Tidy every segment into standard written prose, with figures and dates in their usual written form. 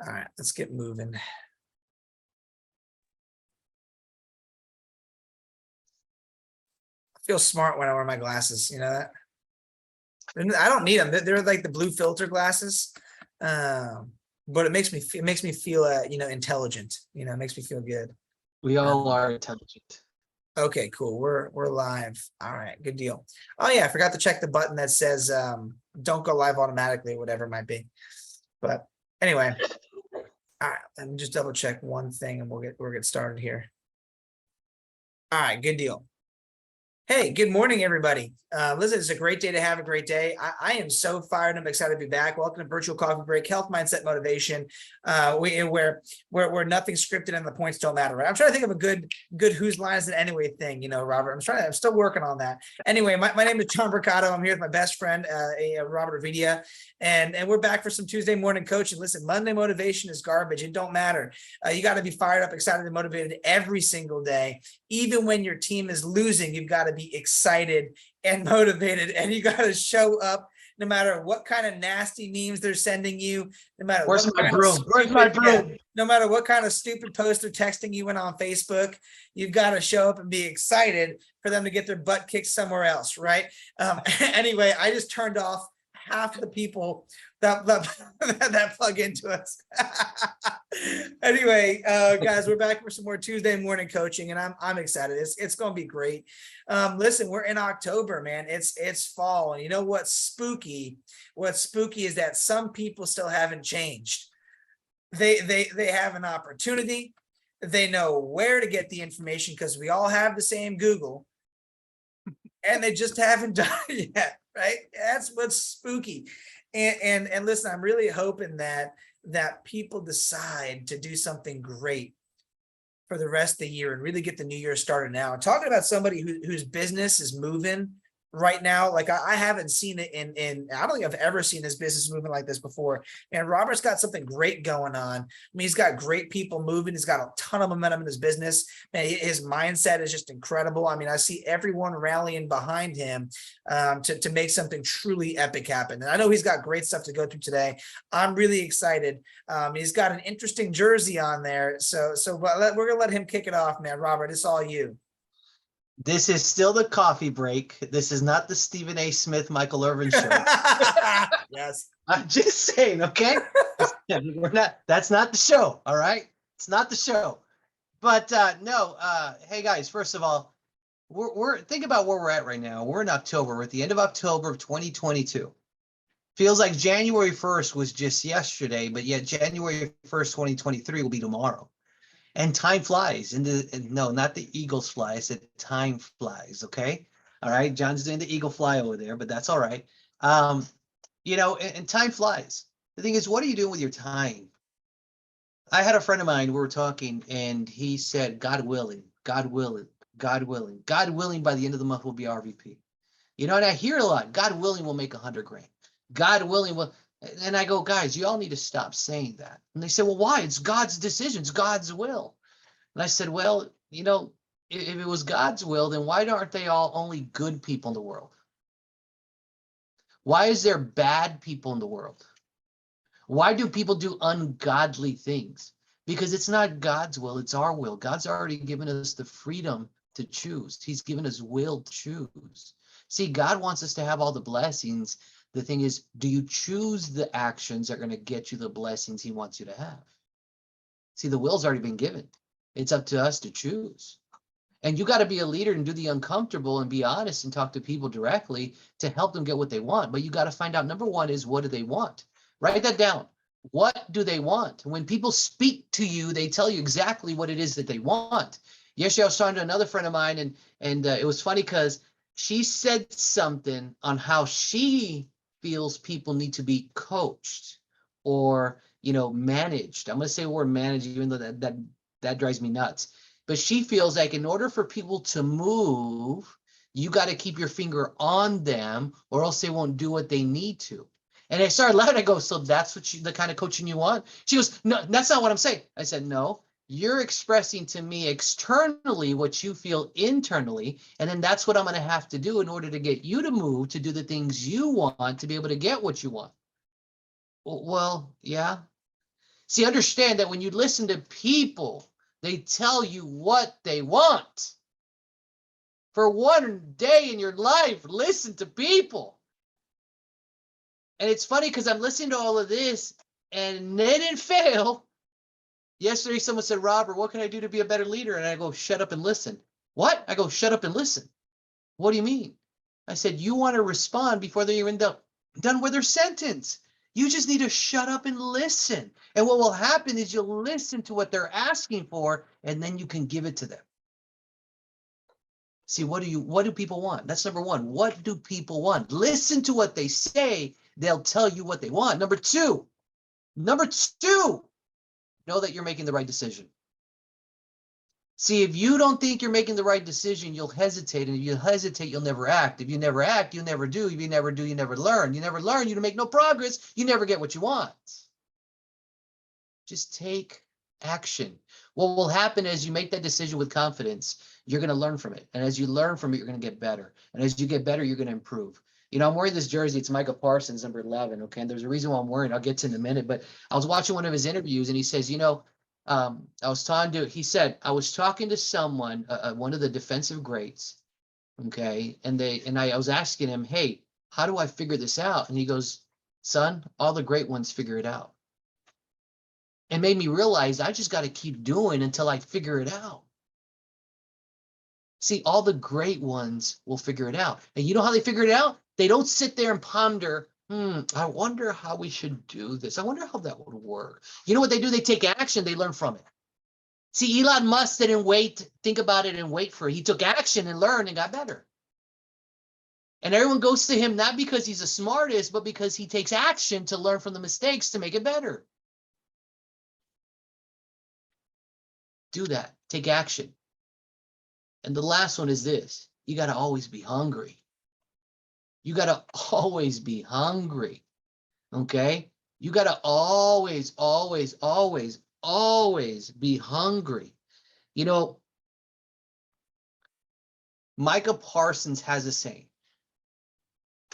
All right, let's get moving. I feel smart when I wear my glasses, you know that? And I don't need them. They're like the blue filter glasses. But it makes me feel intelligent. It makes me feel good. We all are intelligent. Okay, cool. We're live. All right, good deal. Oh yeah, I forgot to check the button that says don't go live automatically, whatever it might be. But anyway, all right, let me just double check one thing and we'll get started here. All right, good deal. Hey, good morning, everybody. Listen, it's a great day to have a great day. I am so fired. I'm excited to be back. Welcome to Virtual Coffee Break, Health, Mindset, Motivation, where nothing's scripted and the points don't matter. Right? I'm trying to think of a good whose line is it anyway thing, Robert. I'm still working on that. Anyway, my name is John Mercado. I'm here with my best friend, Robert Ovidia, and we're back for some Tuesday morning coaching. Listen, Monday motivation is garbage. It don't matter. You got to be fired up, excited, and motivated every single day. Even when your team is losing, you've got to be excited and motivated, and you got to show up no matter what kind of nasty memes they're sending you, no matter Where's my broom? Where's my broom? No matter what kind of stupid post they're texting you in on Facebook, you've got to show up and be excited for them to get their butt kicked somewhere else, right? Anyway, I just turned off half the people that plug into us. Anyway, guys, we're back for some more Tuesday morning coaching, and I'm excited. It's going to be great. Listen, we're in October, man. It's fall, and you know what's spooky? What's spooky is that some people still haven't changed. They have an opportunity. They know where to get the information because we all have the same Google, and they just haven't done it yet. Right? That's what's spooky. And listen, I'm really hoping that people decide to do something great for the rest of the year and really get the new year started now. Talking about somebody whose business is moving right now, like I haven't seen it in I don't think I've ever seen his business moving like this before. And Robert's got something great going on. I mean, he's got great people moving. He's got a ton of momentum in his business. Man, his mindset is just incredible. I mean, I see everyone rallying behind him to make something truly epic happen. And I know he's got great stuff to go through today. I'm really excited. He's got an interesting jersey on there. So we're gonna let him kick it off, man. Robert, it's all you. This is still the coffee break. This is not the Stephen A. Smith, Michael Irvin show. Yes. I'm just saying, okay? That's not the show, all right? It's not the show. But no, hey guys, first of all, we're think about where we're at right now. We're in October. We're at the end of October of 2022. Feels like January 1st was just yesterday, but yet January 1st, 2023 will be tomorrow. And time flies. No, not the Eagles fly. I said time flies. Okay. All right. John's doing the eagle fly over there, but that's all right. And time flies. The thing is, what are you doing with your time? I had a friend of mine, we were talking, and he said, God willing, God willing, God willing, God willing, by the end of the month will be RVP. And I hear a lot, God willing, we'll make $100 grand. God willing will. And I go, guys, you all need to stop saying that. And they said, well, why? It's God's decision. It's God's will. And I said, well, if it was God's will, then why aren't they all only good people in the world? Why is there bad people in the world? Why do people do ungodly things? Because it's not God's will, it's our will. God's already given us the freedom to choose. He's given us will to choose. See, God wants us to have all the blessings. The thing is, do you choose the actions that are going to get you the blessings he wants you to have? See, the will's already been given. It's up to us to choose. And you got to be a leader and do the uncomfortable and be honest and talk to people directly to help them get what they want. But you got to find out, number one is, what do they want? Write that down. What do they want? When people speak to you, they tell you exactly what it is that they want. Yesterday, I was talking to another friend of mine, and it was funny because she said something on how she feels people need to be coached or, managed. I'm going to say the word managed, even though that drives me nuts. But she feels like in order for people to move, you got to keep your finger on them or else they won't do what they need to. And I started laughing. I go, so that's the kind of coaching you want? She goes, no, that's not what I'm saying. I said, no, you're expressing to me externally what you feel internally. And then that's what I'm going to have to do in order to get you to move, to do the things you want, to be able to get what you want. Well, yeah. See, understand that when you listen to people, they tell you what they want. For one day in your life, listen to people. And it's funny because I'm listening to all of this and they didn't fail. Yesterday, someone said, Robert, what can I do to be a better leader? And I go, shut up and listen. What? I go, shut up and listen. What do you mean? I said, you want to respond before they're even done with their sentence. You just need to shut up and listen. And what will happen is you'll listen to what they're asking for, and then you can give it to them. See, what do people want? That's number one. What do people want? Listen to what they say. They'll tell you what they want. Number two, know that you're making the right decision. See, if you don't think you're making the right decision, you'll hesitate. And if you hesitate, you'll never act. If you never act, you never do. If you never do, you never learn. You never learn, you make no progress. You never get what you want. Just take action. What will happen is you make that decision with confidence, you're going to learn from it. And as you learn from it, you're going to get better. And as you get better, you're going to improve. You know, I'm wearing this jersey. It's Micah Parsons, number 11. Okay. And there's a reason why I'm wearing it. I'll get to in a minute. But I was watching one of his interviews and he says, you know, he said, I was talking to someone, one of the defensive greats. Okay. And I was asking him, hey, how do I figure this out? And he goes, son, all the great ones figure it out. It made me realize I just got to keep doing until I figure it out. See, all the great ones will figure it out. And you know how they figure it out? They don't sit there and ponder, I wonder how we should do this. I wonder how that would work. You know what they do? They take action. They learn from it. See, Elon Musk didn't think about it and wait for it. He took action and learned and got better. And everyone goes to him not because he's the smartest, but because he takes action to learn from the mistakes to make it better. Do that. Take action. And the last one is this. You got to always be hungry. You got to always be hungry. Okay? You got to always be hungry. You know, Micah Parsons has a saying.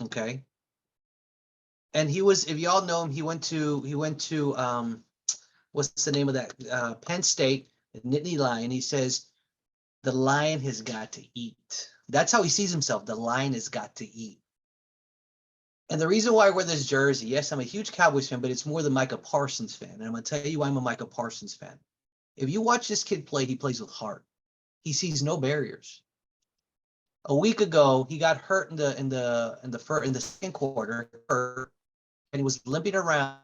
Okay? And he was, if y'all know him, he went to what's the name of that? Penn State, Nittany Lion. He says, the lion has got to eat. That's how he sees himself. The lion has got to eat. And the reason why I wear this jersey, yes, I'm a huge Cowboys fan, but it's more the Micah Parsons fan. And I'm going to tell you why I'm a Micah Parsons fan. If you watch this kid play, he plays with heart. He sees no barriers. A week ago, he got hurt in the second quarter, and he was limping around.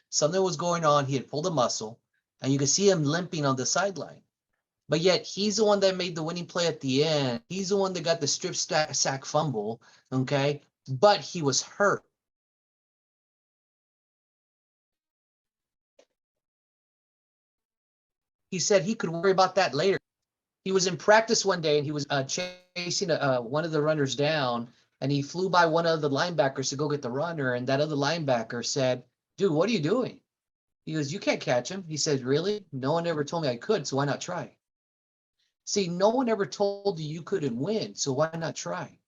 Something was going on. He had pulled a muscle, and you could see him limping on the sideline. But yet he's the one that made the winning play at the end. He's the one that got the strip sack fumble, okay? But he was hurt. He said he could worry about that later. He was in practice one day and he was chasing one of the runners down, and he flew by one of the linebackers to go get the runner, and that other linebacker said, dude, what are you doing? He goes, you can't catch him. He said, really? No one ever told me I could, so why not try? See, no one ever told you you couldn't win, so why not try?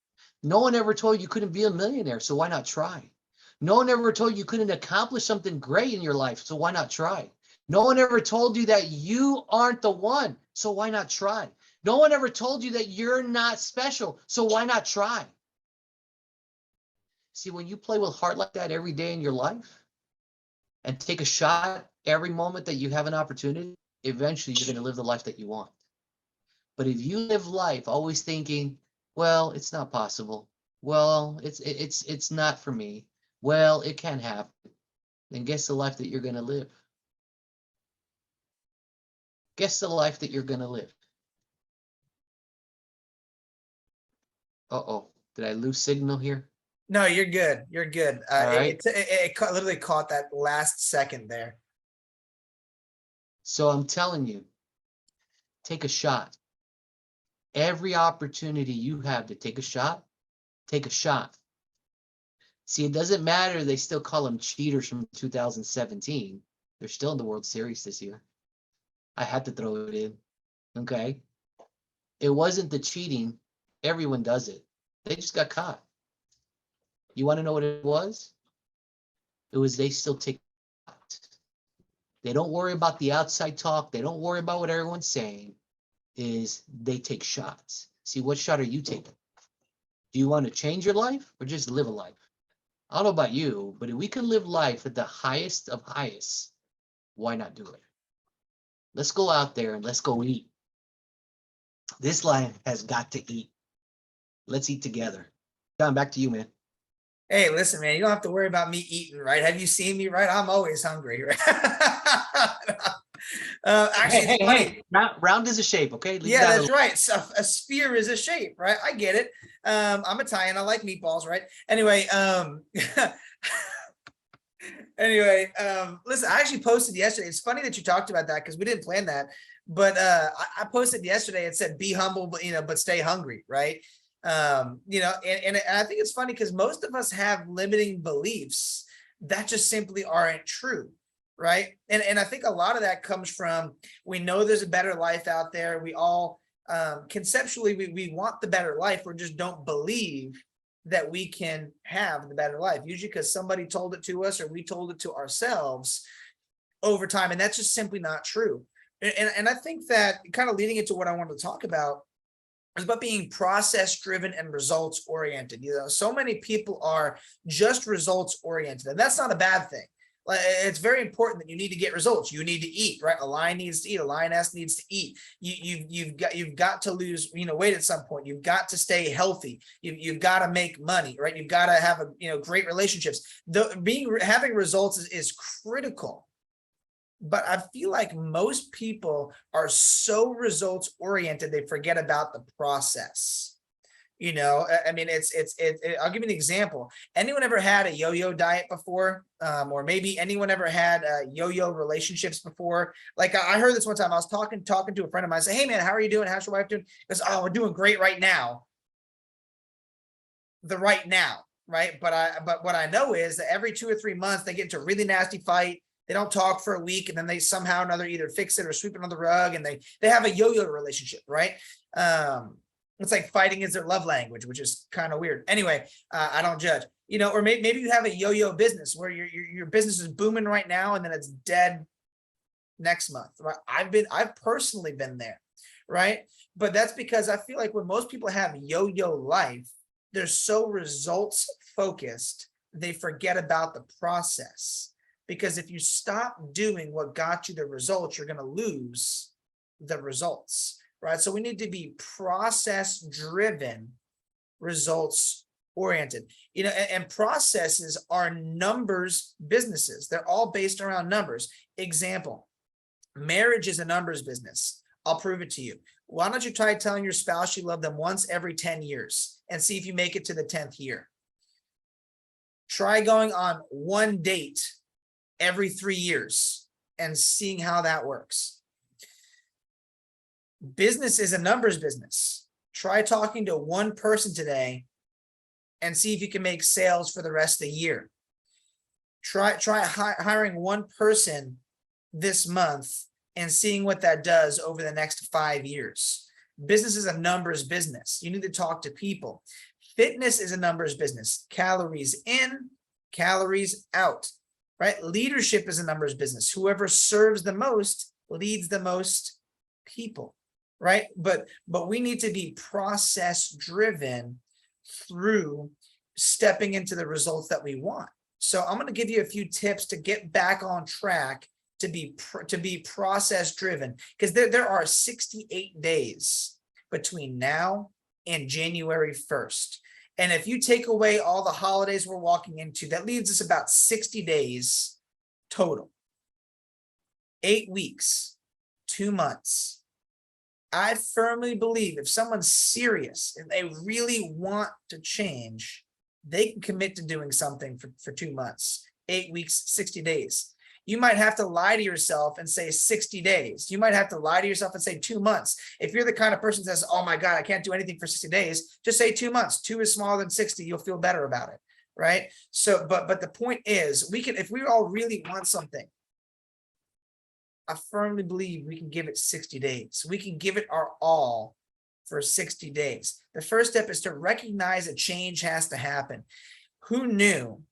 No one ever told you couldn't be a millionaire, so why not try? No one ever told you couldn't accomplish something great in your life, so why not try? No one ever told you that you aren't the one, so why not try? No one ever told you that you're not special, so why not try? See, when you play with heart like that every day in your life and take a shot every moment that you have an opportunity, eventually you're going to live the life that you want. But if you live life always thinking, well, it's not possible. Well, it's not for me. Well, it can't happen. Then guess the life that you're going to live. Guess the life that you're going to live. Uh-oh. Did I lose signal here? No, you're good. You're good. All right. It literally caught that last second there. So I'm telling you, take a shot. Every opportunity you have to take a shot, take a shot. See, it doesn't matter. They still call them cheaters from 2017. They're still in the World Series this year. I had to throw it in. Okay. It wasn't the cheating. Everyone does it. They just got caught. You want to know what it was? It was they still take. They don't worry about the outside talk. They don't worry about what everyone's saying. Is they take shots. See, what shot are you taking? Do you want to change your life or just live a life? I don't know about you, but if we can live life at the highest of highest, why not do it? Let's go out there and let's go eat. This life has got to eat. Let's eat together. John, back to you, man. Hey, listen, man, you don't have to worry about me eating, right? Have you seen me, right? I'm always hungry, right? Actually, it's funny. Round is a shape, okay? Leave Yeah, that that's alone. right. So a sphere is a shape, right? I get it. I'm Italian. I like meatballs, right? Anyway, listen, I actually posted yesterday. It's funny that you talked about that because we didn't plan that. But I posted yesterday. It said, "Be humble, but but stay hungry," right? And I think it's funny because most of us have limiting beliefs that just simply aren't true, right? And I think a lot of that comes from, we know there's a better life out there. We all conceptually we want the better life. We just don't believe that we can have the better life, usually because somebody told it to us or we told it to ourselves over time, and that's just simply not true. And I think that, kind of leading into what I wanted to talk about, is about being process driven and results oriented. So many people are just results oriented, and that's not a bad thing. Like, it's very important that you need to get results. You need to eat, right? A lion needs to eat. A lioness needs to eat. You've got to lose weight at some point. You've got to stay healthy. You've got to make money, right? You've got to have great relationships. Having results is critical. But I feel like most people are so results oriented, they forget about the process. I mean, I'll give you an example. Anyone ever had a yo-yo diet before? Or maybe anyone ever had yo-yo relationships before? Like, I heard this one time. I was talking to a friend of mine. I said, "Hey man, how are you doing? How's your wife doing?" He goes, "Oh, we're doing great right now." The right now, right? But what I know is that every 2 or 3 months they get into a really nasty fight. They don't talk for a week, and then they somehow or another either fix it or sweep it under the rug, and they have a yo-yo relationship, right? It's like fighting is their love language, which is kind of weird. Anyway, I don't judge. Or maybe you have a yo-yo business where your business is booming right now, and then it's dead next month. Right? I've personally been there, right? But that's because I feel like when most people have yo-yo life, they're so results focused, they forget about the process. Because if you stop doing what got you the results, you're going to lose the results, right? So we need to be process driven, results oriented. And processes are numbers businesses. They're all based around numbers. Example, marriage is a numbers business. I'll prove it to you. Why don't you try telling your spouse you love them once every 10 years and see if you make it to the 10th year? Try going on one date every 3 years and seeing how that works. Business is a numbers business. Try talking to one person today and see if you can make sales for the rest of the year. Try hiring one person this month and seeing what that does over the next 5 years. Business is a numbers business. You need to talk to people. Fitness is a numbers business. Calories in, calories out, right? Leadership is a numbers business. Whoever serves the most leads the most people, right? But we need to be process driven through stepping into the results that we want. So I'm going to give you a few tips to get back on track, to be process driven, because there are 68 days between now and January 1st. And if you take away all the holidays we're walking into, that leaves us about 60 days total. 8 weeks, 2 months. I firmly believe if someone's serious and they really want to change, they can commit to doing something for 2 months, 8 weeks, 60 days. You might have to lie to yourself and say 60 days. You might have to lie to yourself and say 2 months. If you're the kind of person that says, "Oh my God, I can't do anything for 60 days, just say 2 months. 2 is smaller than 60. You'll feel better about it, right? So, but the point is, if we all really want something, I firmly believe we can give it 60 days. We can give it our all for 60 days. The first step is to recognize a change has to happen. Who knew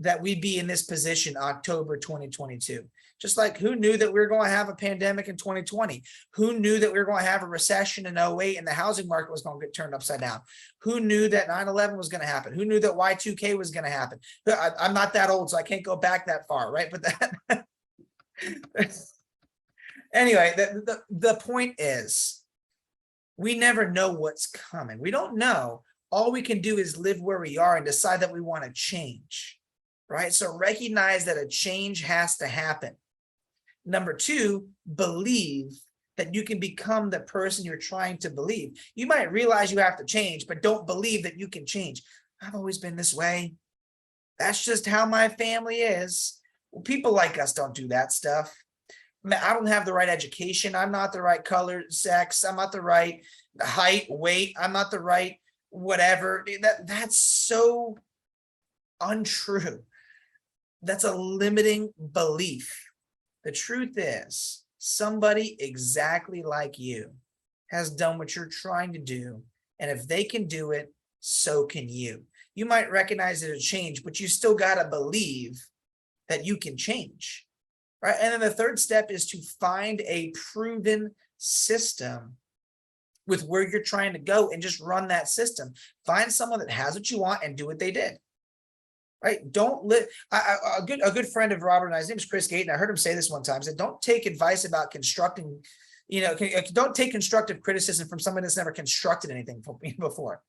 that we'd be in this position October 2022. Just like who knew that we were going to have a pandemic in 2020? Who knew that we were going to have a recession in 08 and the housing market was going to get turned upside down? Who knew that 9/11 was going to happen? Who knew that Y2K was going to happen? I'm not that old, so I can't go back that far, right? But that anyway, the point is, we never know what's coming. We don't know. All we can do is live where we are and decide that we want to change, right? So recognize that a change has to happen. Number two, believe that you can become the person you're trying to believe. You might realize you have to change, but don't believe that you can change. I've always been this way. That's just how my family is. Well, people like us don't do that stuff. I don't have the right education. I'm not the right color, sex. I'm not the right height, weight. I'm not the right whatever. That's so untrue. That's a limiting belief. The truth is, somebody exactly like you has done what you're trying to do. And if they can do it, so can you. You might recognize it as a change, but you still got to believe that you can change, right? And then the third step is to find a proven system with where you're trying to go and just run that system. Find someone that has what you want and do what they did. Right? Don't live. A good friend of Robert and I, his name is Chris Gayton. I heard him say this one time. He said, "Don't take advice about constructing. Don't take constructive criticism from someone that's never constructed anything before.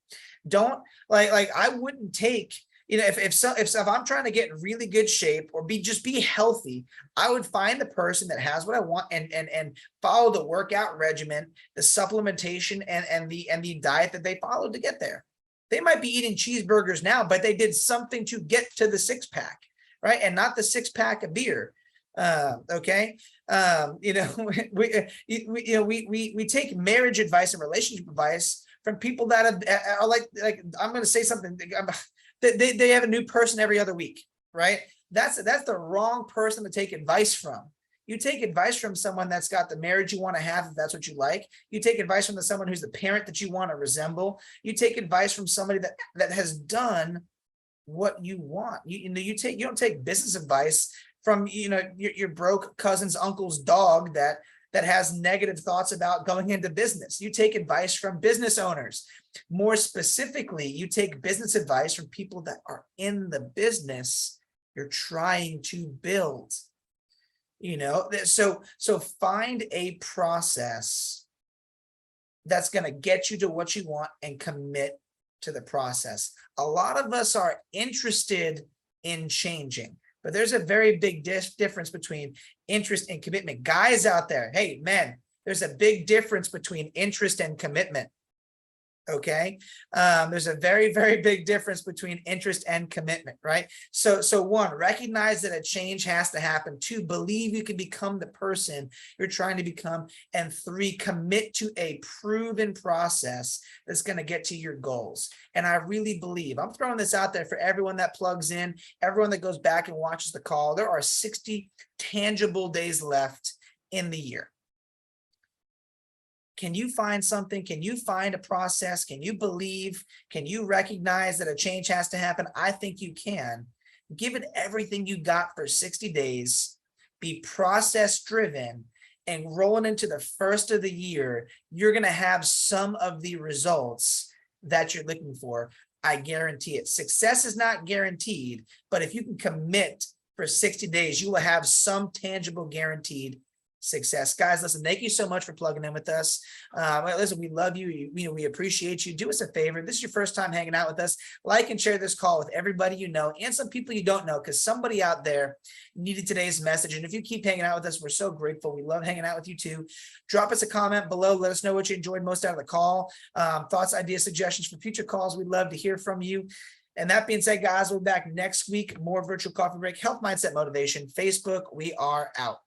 Don't like. I wouldn't take. If I'm trying to get in really good shape or just be healthy, I would find the person that has what I want and follow the workout regimen, the supplementation, and the diet that they followed to get there. They might be eating cheeseburgers now, but they did something to get to the six-pack, right? And not the six-pack of beer. Okay. We take marriage advice and relationship advice from people that are like I'm going to say something. They have a new person every other week, right? That's the wrong person to take advice from. You take advice from someone that's got the marriage you want to have, if that's what you like. You take advice from someone who's the parent that you want to resemble. You take advice from somebody that has done what you want. You don't take business advice from your broke cousin's uncle's dog that has negative thoughts about going into business. You take advice from business owners. More specifically, you take business advice from people that are in the business you're trying to build. So find a process that's going to get you to what you want and commit to the process. A lot of us are interested in changing, but there's a very big difference between interest and commitment. Guys out there, hey, men, there's a big difference between interest and commitment. Okay. There's a very, very big difference between interest and commitment, right? So one, recognize that a change has to happen. Two, believe you can become the person you're trying to become. And three, commit to a proven process that's going to get to your goals. And I really believe, I'm throwing this out there for everyone that plugs in, everyone that goes back and watches the call. There are 60 tangible days left in the year. Can you find something? Can you find a process? Can you believe? Can you recognize that a change has to happen? I think you can. Give it everything you got for 60 days. Be process driven, and rolling into the first of the year, you're going to have some of the results that you're looking for. I guarantee it. Success is not guaranteed, but if you can commit for 60 days, you will have some tangible guaranteed success. Guys, listen, thank you so much for plugging in with us. Listen, we love you. We appreciate you. Do us a favor. This is your first time hanging out with us. Like and share this call with everybody you know and some people you don't know, because somebody out there needed today's message. And if you keep hanging out with us, we're so grateful. We love hanging out with you too. Drop us a comment below. Let us know what you enjoyed most out of the call. Thoughts, ideas, suggestions for future calls. We'd love to hear from you. And that being said, guys, we'll be back next week. More Virtual Coffee Break, Health Mindset Motivation. Facebook, we are out.